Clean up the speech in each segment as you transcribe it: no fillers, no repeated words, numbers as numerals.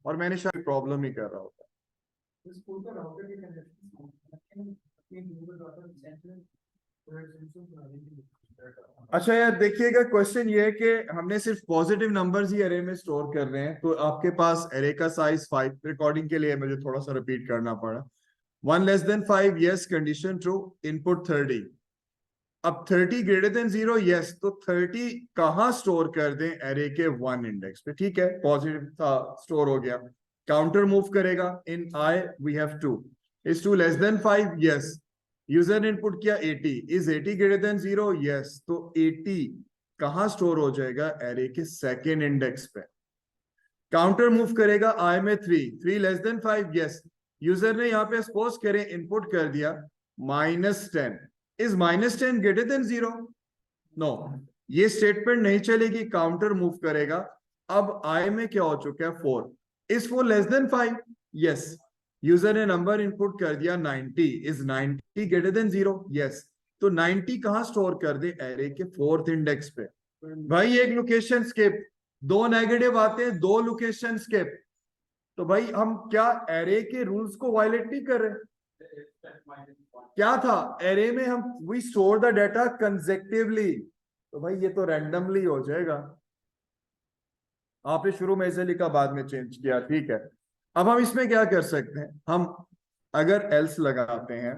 और मैंने शायद प्रॉब्लम ही कर रहा होता। अच्छा यार देखिएगा, क्वेश्चन ये है कि हमने सिर्फ पॉजिटिव नंबर्स ही अरे में स्टोर कर रहे हैं, तो आपके पास अरे का साइज 5, रिकॉर्डिंग के लिए मुझे थोड़ा सा रिपीट करना पड़ा। 1 less than 5 yes, condition true, input 30। अब 30 ग्रेटर देन 0 यस, तो 30 कहां स्टोर कर दें? अरे के 1 इंडेक्स पे। ठीक है, पॉजिटिव था, स्टोर हो गया। काउंटर मूव करेगा in i, we have 2 is 2 less than 5 yes. User ने इनपुट किया 80, इज 80 ग्रेटर देन 0 यस, तो 80 कहां स्टोर हो जाएगा? अरे के सेकेंड इंडेक्स पे। काउंटर मूव करेगा आई में 3 लेस देन 5 यस। यूजर ने यहां पे सपोज करें इनपुट कर दिया -10, इज -10 ग्रेटर देन 0? नो, ये स्टेटमेंट नहीं चलेगी, काउंटर मूव करेगा। अब आई में क्या हो चुका है? 4, is 4 less than 5 yes. User ने नंबर इनपुट कर दिया 90, इज 90 ग्रेटर देन 0 यस। तो 90 कहां स्टोर कर दे? एरे के 4th इंडेक्स पे। भाई एक लोकेशन स्किप, 2 नेगेटिव आते हैं, 2 लोकेशन स्किप, तो भाई हम क्या एरे के रूल्स को वायलेट नहीं कर रहे? क्या था एरे में? हम we store the data consecutively, तो भाई ये तो रैंडमली हो जाएगा। आपने शुरू में ऐसे लिखा, बाद में चेंज किया, ठीक है। अब हम इसमें क्या कर सकते हैं? हम अगर एल्स लगाते हैं,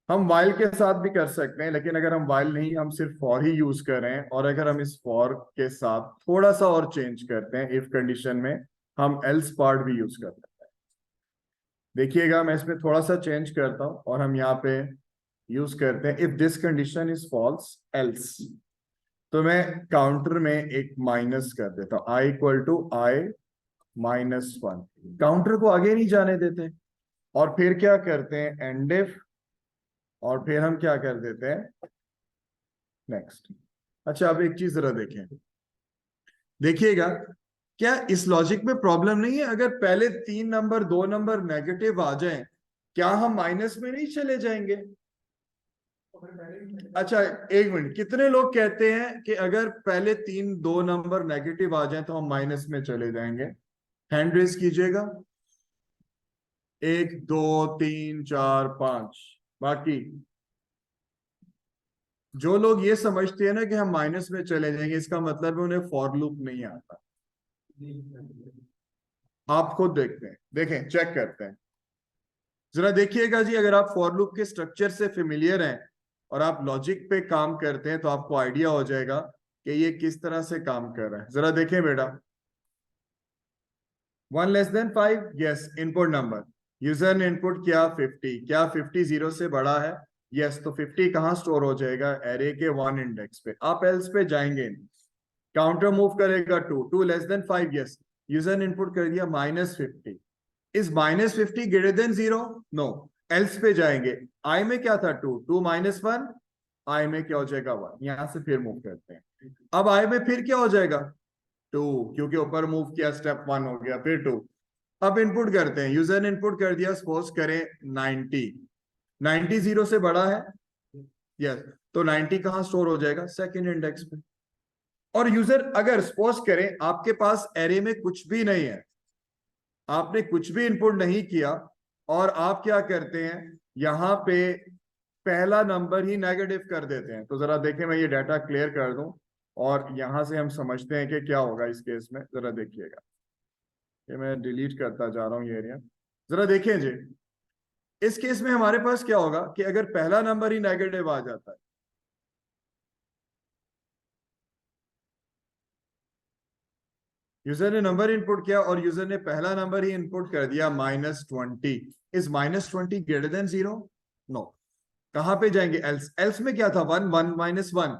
हम वाइल के साथ भी कर सकते हैं, लेकिन अगर हम वाइल नहीं, हम सिर्फ फॉर ही यूज कर रहे हैं, और अगर हम इस फॉर के साथ थोड़ा सा और चेंज करते हैं इफ कंडीशन में, हम एल्स पार्ट भी यूज कर सकते हैं। देखिएगा मैं इसमें थोड़ा सा चेंज करता हूं, और हम यहाँ पे यूज करते हैं if this condition is false else. तो मैं काउंटर में एक माइनस कर देता हूं, I equal to I -1। Counter को आगे नहीं जाने देते, और फिर क्या करते हैं? एंड इफ, और फिर हम क्या कर देते हैं? नेक्स्ट। अच्छा, अब एक चीज जरा देखें, देखिएगा क्या इस लॉजिक में प्रॉब्लम नहीं है? अगर पहले 3 नंबर 2 नंबर नेगेटिव आ जाएं, क्या हम माइनस में नहीं चले जाएंगे? अच्छा एक मिनट, कितने लोग कहते हैं कि अगर पहले 2 नंबर नेगेटिव आ जाएं तो हम माइनस में चले जाएंगे? हैंड रेज कीजिएगा। 1 2 3 4 5। बाकी जो लोग ये समझते हैं ना कि हम माइनस में चले जाएंगे, इसका मतलब है उन्हें फॉर लूप नहीं आता। आप खुद देखते हैं, देखें, चेक करते हैं, जरा देखिएगा जी। अगर आप फॉर लूप के स्ट्रक्चर से फेमिलियर हैं और आप लॉजिक पे काम करते हैं, तो आपको आइडिया हो जाएगा कि ये किस तरह से काम कर रहा है। जरा देखें बेटा, 1 less than 5 yes, input number. User ने इनपुट किया 50, क्या 50 0 से बड़ा है? यस, तो 50 कहां स्टोर हो जाएगा? एरे के 1 इंडेक्स पे। आप एल्स पे जाएंगे, काउंटर मूव करेगा 2 लेस देन 5 यस। यूजर ने इनपुट कर दिया -50, is -50 greater than 0? No, else पे जाएंगे। आई में क्या था? 2 -1, आई में क्या हो जाएगा? 1। यहां से फिर मूव करते हैं। अब आई में फिर क्या हो जाएगा? 2, क्योंकि ऊपर मूव किया, स्टेप 1 हो गया, फिर 2। अब इनपुट करते हैं, यूजर ने इनपुट कर दिया, सपोज करें 90 0 से बड़ा है? यस, तो 90 कहां स्टोर हो जाएगा? सेकंड इंडेक्स पे। और यूजर अगर सपोज करें आपके पास एरे में कुछ भी नहीं है, आपने कुछ भी इनपुट नहीं किया, और आप क्या करते हैं? यहां पे पहला नंबर ही नेगेटिव कर देते हैं। तो जरा देखें, मैं ये डाटा क्लियर कर दूं, और यहां से हम समझते हैं कि क्या होगा इस केस में। जरा देखिएगा, ये मैं डिलीट करता जा रहा हूं ये एरिया। जरा देखें जी, इस केस में हमारे पास क्या होगा कि अगर पहला नंबर ही नेगेटिव आ जाता है, यूजर ने नंबर इनपुट किया और यूजर ने पहला नंबर ही इनपुट कर दिया -20, इज -20 ग्रेटर देन 0? नो। कहां पे जाएंगे? एल्स। एल्स में क्या था? 1 1 -1।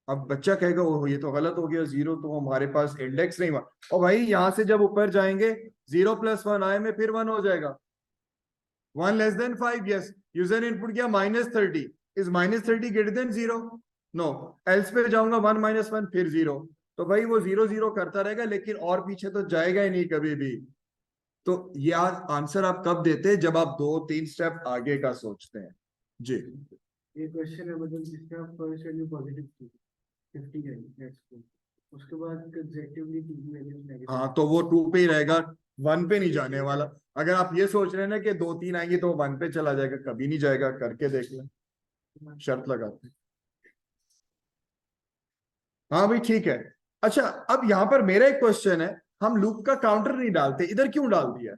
अब बच्चा कहेगा ओह ये तो गलत हो गया, 0 तो हमारे पास इंडेक्स नहीं हुआ। और भाई यहां से जब ऊपर जाएंगे, 0 + 1 आए में फिर 1 हो जाएगा। 1 लेस देन 5 यस। यूजर ने इनपुट किया -30, is -30 greater than 0? No. Else पे जाऊंगा, 1 -1 फिर 0, तो भाई वो 0 0 करता रहेगा, लेकिन और पीछे तो जाएगा ही नहीं कभी भी। तो ये आंसर आप कब देते हैं? जब आप 2 3 स्टेप आगे का सोचते हैं जी। ये क्वेश्चन है, मतलब जिसका फर्स्ट वैल्यू पॉजिटिव थी 50 है, उसके बाद कंसेक्टिवली 3 वैल्यूज नेगेटिव। हाँ, तो वो 2 पे ही रहेगा, 1 पे नहीं जाने वाला। अगर आप ये सोच रहे हैं ना कि 2 3 आएंगे तो 1 पे चला जाएगा, कभी नहीं जाएगा, करके देख लें, शर्त लगाते हैं। हाँ भाई ठीक है। अच्छा, अब यहां पर मेरा एक क्वेश्चन है, हम लूप का काउंटर नहीं डालते, इधर क्यों डाल दिया?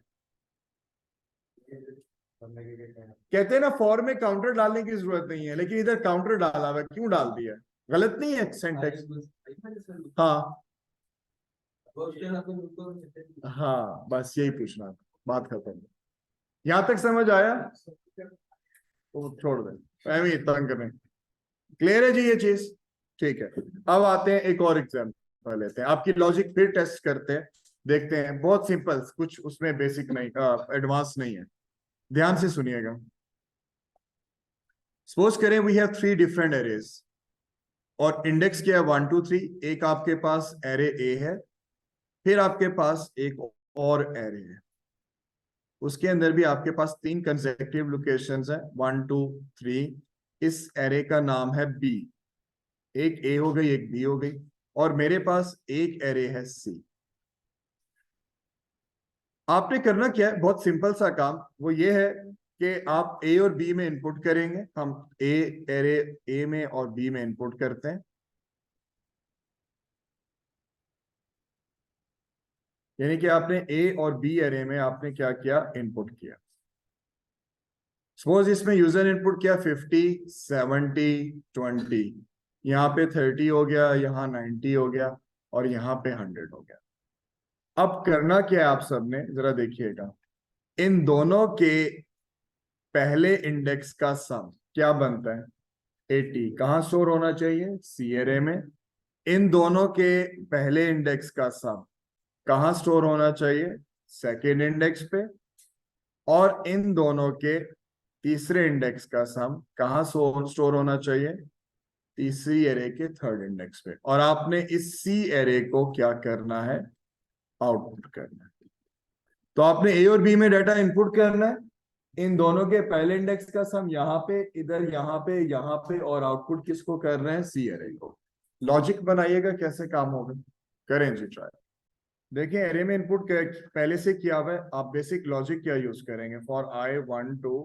कहते हैं ना फॉर में काउंटर डालने की जरूरत नहीं है, लेकिन इधर काउंटर डाला हुआ है, क्यों डाल दिया? गलत नहीं है सिंटेक्स? हाँ हाँ, बस यही पूछना था, बात खत्म। यहां तक समझ आया? तो छोड़ दें, ऐਵੇਂ ही तंग करें। क्लियर है जी ये चीज? ठीक है। अब आते हैं एक और एग्जाम्पल लेते हैं, आपकी लॉजिक फिर टेस्ट करते हैं, देखते हैं। बहुत सिंपल, कुछ उसमें बेसिक नहीं, एडवांस नहीं है, ध्यान से सुनिएगा। सपोज करें वी हैव 3 डिफरेंट एरेज और इंडेक्स क्या है 1 2 3। एक आपके पास एरे ए है, फिर आपके पास एक और एरे है, उसके अंदर भी आपके पास 3 कंसेक्यूटिव लोकेशंस है 1 2 3। इस एरे का नाम है बी, एक ए हो गई एक बी हो गई, और मेरे पास एक एरे है सी। आपने करना क्या है, बहुत सिंपल सा काम, वो ये है कि आप ए और बी में इनपुट करेंगे। हम ए एरे ए में और बी में इनपुट करते हैं, यानी कि आपने ए और बी एरे में आपने क्या किया, इनपुट किया। सपोज इसमें यूजर इनपुट किया 50 70 20, यहाँ पे 30 हो गया, यहाँ 90 हो गया, और यहाँ पे 100 हो गया। अब करना क्या है आप सबने, जरा देखिएगा, इन दोनों के पहले इंडेक्स का सम क्या बनता है? 80 कहाँ स्टोर होना चाहिए? सी एरे में। इन दोनों के पहले इंडेक्स का सम कहाँ स्टोर होना चाहिए? सेकेंड इंडेक्स पे। और इन दोनों के तीसरे इंडेक्स का सम कहाँ स्टोर होना चाहिए? तीसरी एरे के थर्ड इंडेक्स पे। और आपने इस सी एरे को क्या करना है? आउटपुट करना है। तो आपने ए और बी में डाटा इनपुट करना है, इन दोनों के पहले इंडेक्स का सम यहाँ पे, इधर यहाँ पे, और आउटपुट किसको कर रहे हैं? सी एरे को। लॉजिक बनाइएगा कैसे काम होगा, करें जी ट्राई। देखिए एरे में इनपुट पहले से किया हुआ है, आप बेसिक लॉजिक क्या यूज करेंगे? फॉर आई 1 2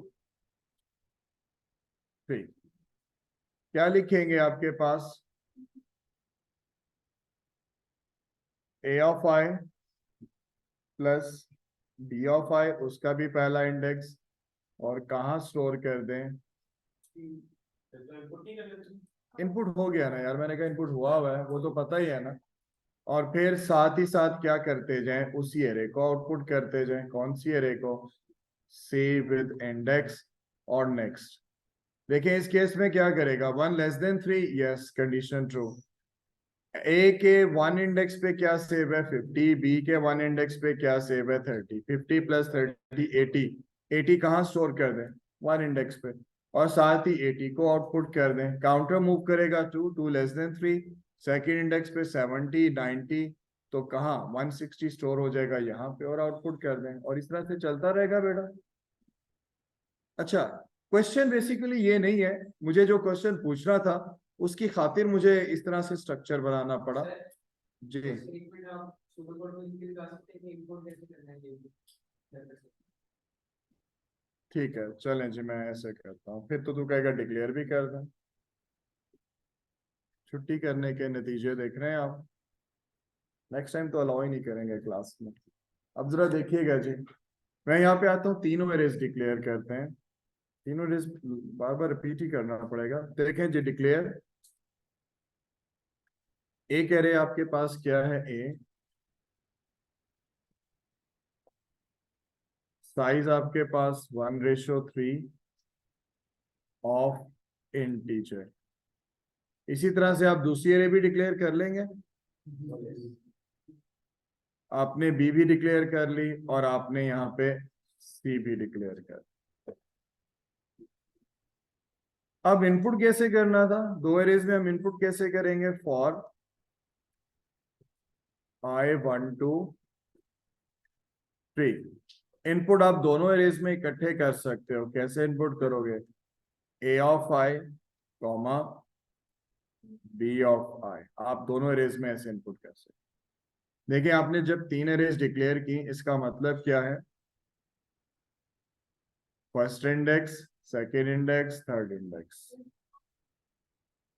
3, क्या लिखेंगे आपके पास? A of i plus d of i, उसका भी पहला इंडेक्स, और कहाँ स्टोर कर दें? इनपुट हो गया ना यार, मैंने कहा इनपुट हुआ है, वो तो पता ही है ना। और फिर साथ ही साथ क्या करते जाएं, उसी एरे को आउटपुट करते जाएं। कौन सी एरे को? सी विद इंडेक्स और नेक्स्ट। देखिए इस केस में क्या करेगा, 1 less than 3, yes condition true. A के 1 इंडेक्स पे क्या सेव है? 50। बी के 1 इंडेक्स पे क्या सेव है? 30। 50 प्लस 30 80। 80 कहाँ स्टोर कर दें? 1 इंडेक्स पे। और साथ ही 80 को आउटपुट कर दें। काउंटर मूव करेगा 2 2 लेस देन 3, सेकेंड इंडेक्स पे 70 90, तो कहाँ 160 स्टोर हो जाएगा यहाँ पे, और आउटपुट कर दें। और इस तरह से चलता रहेगा बेटा। अच्छा, क्वेश्चन बेसिकली ये नहीं है, मुझे जो क्वेश्चन पूछना था उसकी खातिर मुझे इस तरह से स्ट्रक्चर बनाना पड़ा जी। ठीक है चलें जी, मैं ऐसे करता हूँ, फिर तो तू कहेगा डिक्लेयर भी कर दें। छुट्टी करने के नतीजे देख रहे हैं आप, नेक्स्ट टाइम तो अलाउ ही नहीं करेंगे क्लास में। अब जरा देखिएगा जी, मैं यहाँ पे आता हूँ, तीनों एरेज डिक्लेयर करते हैं। तीनों एरेज बार बार रिपीट ही करना पड़ेगा। देखें जी, डिक्लेयर एक एरे आपके पास क्या है? ए। साइज आपके पास 1:3 ऑफ इंटीजर। इसी तरह से आप दूसरी एरे भी डिक्लेयर कर लेंगे। आपने बी भी डिक्लेयर कर ली, और आपने यहाँ पे सी भी डिक्लेयर कर। अब इनपुट कैसे करना था? दो एरेज में हम इनपुट कैसे करेंगे? For i 1 2 3। इनपुट आप दोनों एरेज में इकट्ठे कर सकते हो। कैसे इनपुट करोगे? A of i comma b of i. आप दोनों एरेज में ऐसे इनपुट कर सकते। देखिए आपने जब 3 एरेज डिक्लेयर की, इसका मतलब क्या है? First index, second index, third index.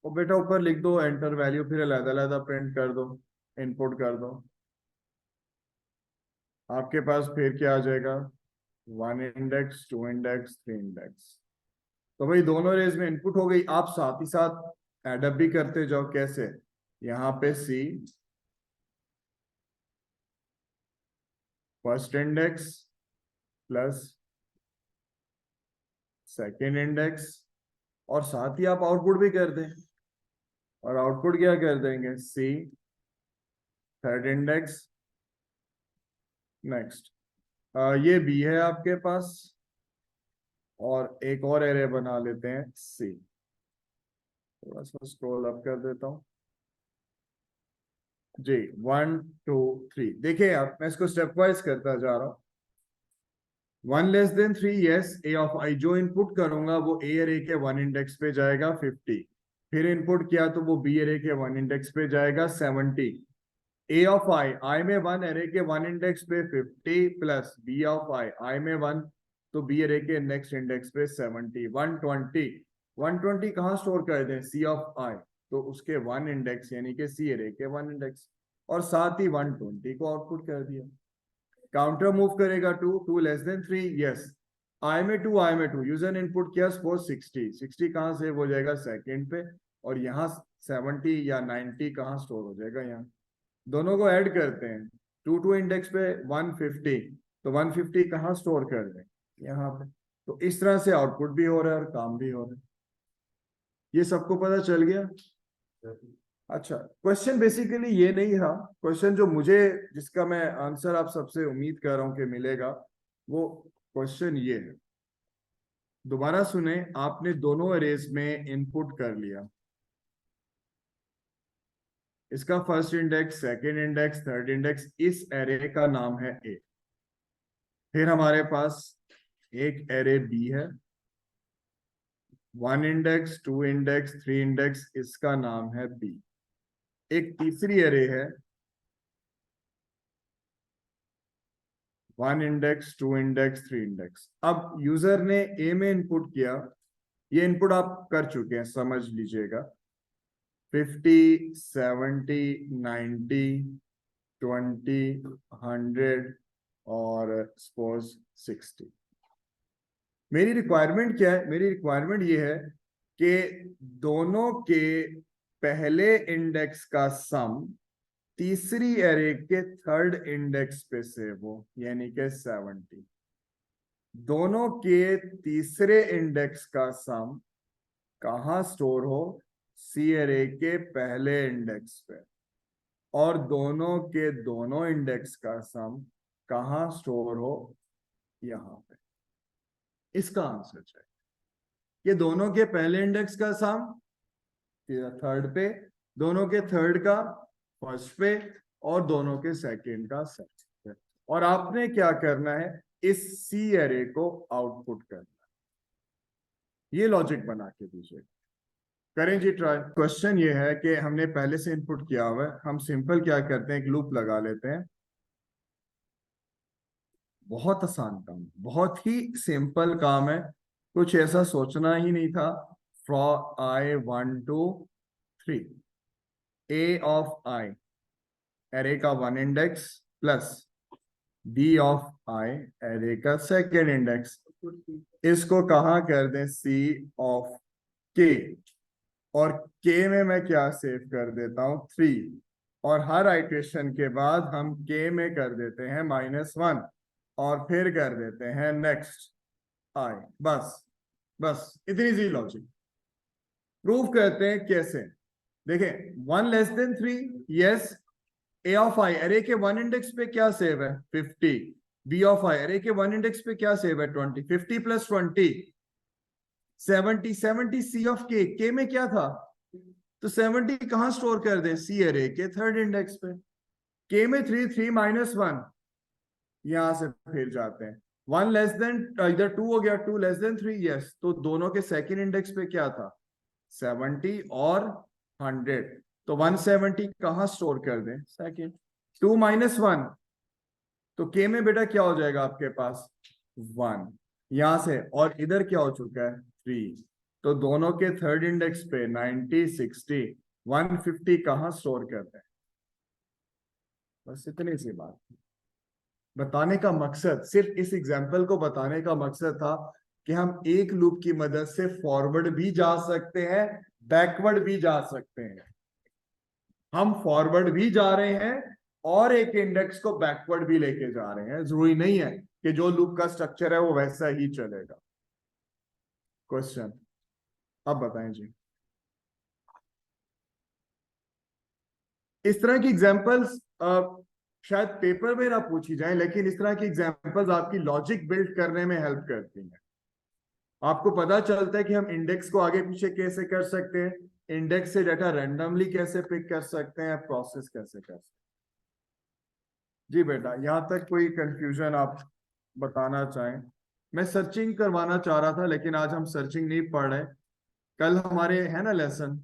तो बेटा ऊपर लिख दो एंटर वैल्यू, फिर अलग अलग प्रिंट कर दो, इनपुट कर दो। आपके पास फिर क्या आ जाएगा? 1 इंडेक्स, 2 इंडेक्स, 3 इंडेक्स। तो भाई दोनों रेज में इनपुट हो गई। आप साथ ही साथ एडअप भी करते जाओ। कैसे? यहाँ पे c first index plus second index, और साथ ही आप आउटपुट भी कर दें। और आउटपुट क्या कर देंगे? सी थर्ड इंडेक्स नेक्स्ट। ये बी है आपके पास, और एक और एरे बना लेते हैं सी। थोड़ा सा स्क्रॉल अप कर देता हूं जी। 1 2 3 देखिए आप, मैं इसको स्टेप वाइज करता जा रहा हूं। 1 less than 3, yes. A of i जो इनपुट करूंगा वो ए अरे के 1 इंडेक्स पे जाएगा 50। फिर इनपुट किया तो वो बी अरे के 1 इंडेक्स पे जाएगा 70। ए ऑफ आई, आई में 1 अरे के 1 इंडेक्स पे 50 प्लस बी ऑफ आई, आई में 1 तो बी अरे के नेक्स्ट इंडेक्स पे 70। 120। 120 कहाँ स्टोर कर दें? सी ऑफ आई, तो उसके 1 इंडेक्स यानी कि सी अरे के 1 इंडेक्स, और साथ ही 120 को आउटपुट कर दिया। काउंटर मूव करेगा 2, 2 लेस देन 3, यस। आई में 2, आई में 2, यूजर ने इनपुट किया सपोज 60। 60 कहाँ सेव हो जाएगा? सेकंड पे। और यहाँ 70 या 90 कहाँ स्टोर हो जाएगा? यहाँ। दोनों को ऐड करते हैं, 2 2 इंडेक्स पे 150, तो 150 कहाँ स्टोर कर दें? यहाँ पे। तो इस तरह से आउटपुट भी हो रहा है और काम भी हो रहा है। ये सबको पता चल गया? अच्छा, क्वेश्चन बेसिकली ये नहीं था। क्वेश्चन जो मुझे, जिसका मैं आंसर आप सबसे उम्मीद कर रहा हूं कि मिलेगा, वो क्वेश्चन ये है। दोबारा सुने, आपने दोनों एरेज में इनपुट कर लिया। इसका first index, second index, third index, इस एरे का नाम है ए। फिर हमारे पास एक एरे बी है, 1 इंडेक्स, 2 इंडेक्स, 3 इंडेक्स, इसका नाम है बी। एक तीसरी एरे है, 1 इंडेक्स, 2 इंडेक्स, 3 इंडेक्स। अब यूजर ने ए में इनपुट किया, ये इनपुट आप कर चुके हैं, समझ लीजिएगा। 50, 70, 90, 20, 100 और सपोज 60। मेरी रिक्वायरमेंट क्या है? मेरी रिक्वायरमेंट ये है कि दोनों के पहले इंडेक्स का सम तीसरी एरे के थर्ड इंडेक्स पे सेव हो, यानी कि 70। दोनों के तीसरे इंडेक्स का सम कहाँ स्टोर हो? सी एरे के पहले इंडेक्स पे। और दोनों के दोनों इंडेक्स का सम कहाँ स्टोर हो? यहां पे। इसका आंसर चाहिए। ये दोनों के पहले इंडेक्स का सम थर्ड पे, दोनों के थर्ड का फर्स्ट पे, और दोनों के सेकंड का सेकंड पे। और आपने क्या करना है? इस सी एरे को आउटपुट करना है। ये लॉजिक बना के दीजिए। करें जी ट्राई। क्वेश्चन ये है कि हमने पहले से इनपुट किया हुआ है। हम सिंपल क्या करते हैं, एक लूप लगा लेते हैं। बहुत आसान काम, बहुत ही सिंपल काम है, कुछ ऐसा सोचना ही नहीं था। From I 1 to 3, A of I array का 1 index plus B of I array का सेकेंड इंडेक्स। इसको कहाँ कर दें? सी ऑफ के। और के में मैं क्या सेव कर देता हूं? 3। और हर आइट्रेशन के बाद हम के में कर देते हैं -1, और फिर कर देते हैं नेक्स्ट आई। बस बस इतनी सी लॉजिक। प्रूव करते हैं कैसे। देखें, 1 less than 3, yes. A of i array के 1 इंडेक्स पे क्या सेव है? 50। बी ऑफ आई अरे के 1 इंडेक्स पे क्या सेव है? 20। 50 प्लस 20 70। 70 सी ऑफ के में क्या था? तो 70 कहां स्टोर कर दें? सी अरे के थर्ड इंडेक्स पे। के में 3, 3 -1, यहां से फिर जाते हैं। 1 लेस देन, इधर 2 हो गया, 2 लेस देन 3, यस। तो दोनों के सेकंड इंडेक्स पे क्या था? 70 और 100, तो 170 कहाँ स्टोर कर दें? सेकेंड। 2 माइनस 1, तो के में बेटा क्या हो जाएगा आपके पास? 1 यहां से, और इधर क्या हो चुका है? 3, तो दोनों के थर्ड इंडेक्स पे 90, 60, 150 कहाँ स्टोर करते हैं? बस इतनी सी बात। बताने का मकसद, सिर्फ इस एग्जाम्पल को बताने का मकसद था कि हम एक लूप की मदद से फॉरवर्ड भी जा सकते हैं, बैकवर्ड भी जा सकते हैं। हम फॉरवर्ड भी जा रहे हैं और एक इंडेक्स को बैकवर्ड भी लेके जा रहे हैं। जरूरी नहीं है कि जो लूप का स्ट्रक्चर है वो वैसा ही चलेगा। क्वेश्चन अब बताएं जी। इस तरह की एग्जांपल्स शायद पेपर में ना पूछी जाए, लेकिन इस तरह की एग्जांपल्स आपकी लॉजिक बिल्ड करने में हेल्प करती हैं। आपको पता चलता है कि हम इंडेक्स को आगे पीछे कैसे कर सकते हैं, इंडेक्स से डाटा रैंडमली कैसे पिक कर सकते हैं, प्रोसेस कैसे कर सकते हैं। जी बेटा, यहाँ तक कोई कंफ्यूजन आप बताना चाहें? मैं सर्चिंग करवाना चाह रहा था, लेकिन आज हम सर्चिंग नहीं पढ़ रहे। कल हमारे है ना लेसन।